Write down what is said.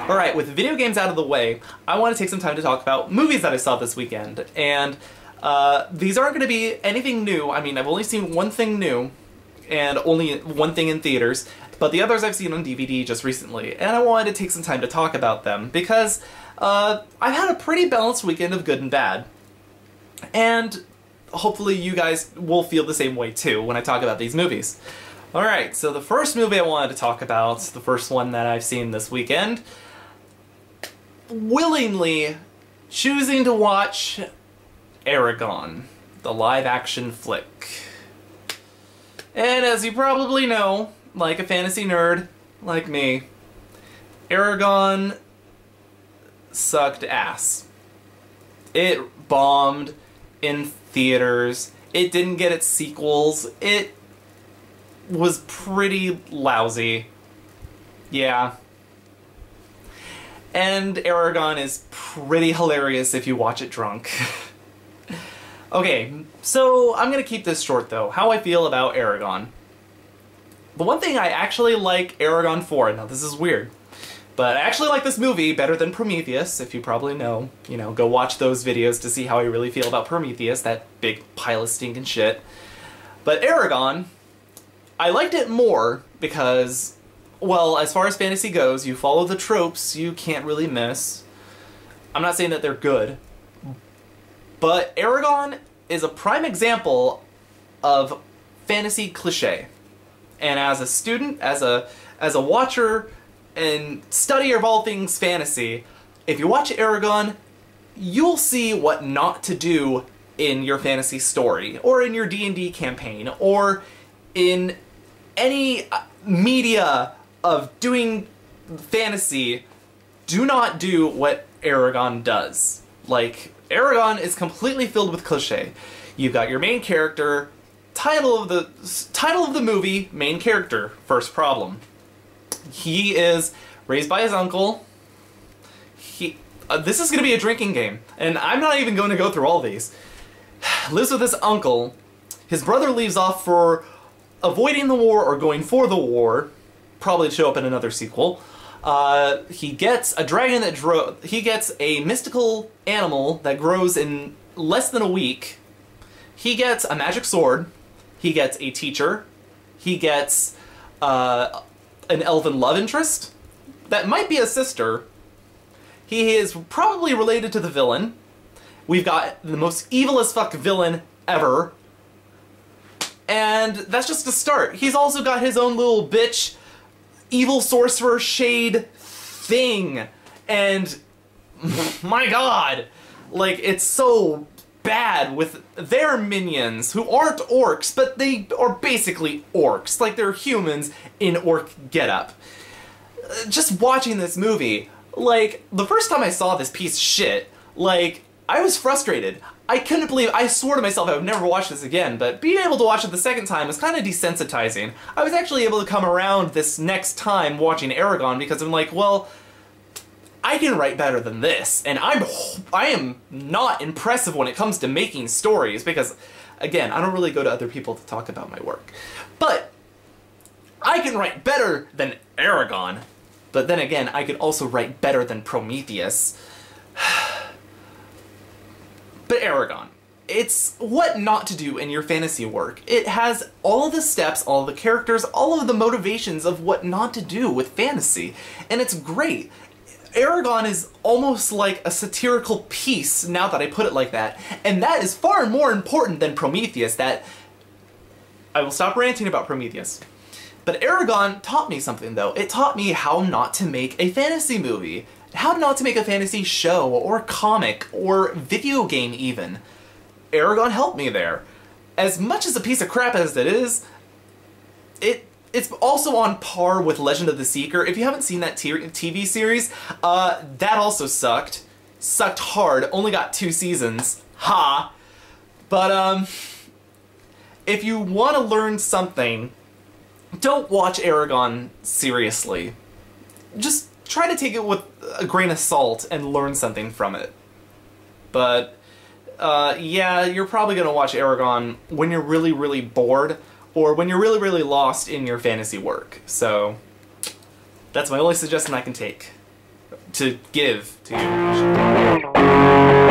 Alright, with video games out of the way, I want to take some time to talk about movies that I saw this weekend. And these aren't going to be anything new. I mean, I've only seen one thing new, and only one thing in theaters, but the others I've seen on DVD just recently, and I wanted to take some time to talk about them, because I've had a pretty balanced weekend of good and bad. And hopefully you guys will feel the same way too when I talk about these movies. Alright, so the first movie I wanted to talk about, the first one that I've seen this weekend, willingly choosing to watch Eragon, the live-action flick. And as you probably know, like a fantasy nerd like me, Eragon sucked ass. It bombed in theaters, it didn't get its sequels, it was pretty lousy. Yeah. And Eragon is pretty hilarious if you watch it drunk. Okay, so I'm gonna keep this short though. How I feel about Eragon. The one thing I actually like Eragon for, now this is weird, but I actually like this movie better than Prometheus, if you probably know. You know, go watch those videos to see how I really feel about Prometheus, that big pile of stinking shit. But Eragon, I liked it more because, well, as far as fantasy goes, you follow the tropes you can't really miss. I'm not saying that they're good, but Eragon is a prime example of fantasy cliché. And as a student, as a watcher and studier of all things fantasy, if you watch Eragon, you'll see what not to do in your fantasy story, or in your D&D campaign, or in any media of doing fantasy. Do not do what Eragon does. Like, Eragon is completely filled with cliché. You've got your main character, title of the movie, main character, first problem. He is raised by his uncle. This is going to be a drinking game, and I'm not even going to go through all these. Lives with his uncle. His brother leaves off for avoiding the war or going for the war. Probably show up in another sequel. He gets a dragon that he gets a mystical animal that grows in less than a week. He gets a magic sword. He gets a teacher. He gets an elven love interest that might be a sister. He is probably related to the villain. We've got the most evil as fuck villain ever. And that's just a start. He's also got his own little bitch evil sorcerer shade thing. And my god, like, it's so bad with their minions, who aren't orcs, but they are basically orcs. Like, they're humans in orc getup. Just watching this movie, like, the first time I saw this piece of shit, like, I was frustrated. I couldn't believe, I swore to myself I would never watch this again, but being able to watch it the second time was kind of desensitizing. I was actually able to come around this next time watching Eragon because I'm like, well, I can write better than this, and I am not impressive when it comes to making stories, because, again, I don't really go to other people to talk about my work. But I can write better than Eragon. But then again, I can also write better than Prometheus. But Eragon, it's what not to do in your fantasy work. It has all of the steps, all of the characters, all of the motivations of what not to do with fantasy, and it's great. Eragon is almost like a satirical piece, now that I put it like that, and that is far more important than Prometheus. That I will stop ranting about Prometheus. But Eragon taught me something, though. It taught me how not to make a fantasy movie, how not to make a fantasy show, or comic, or video game even. Eragon helped me there. As much as a piece of crap as it is, it's also on par with Legend of the Seeker. If you haven't seen that TV series, that also sucked. Sucked hard, only got 2 seasons. Ha! But, if you want to learn something, don't watch Eragon seriously. Just try to take it with a grain of salt and learn something from it. But, yeah, you're probably gonna watch Eragon when you're really, really bored, or when you're really, really lost in your fantasy work. So, that's my only suggestion I can take. to give to you.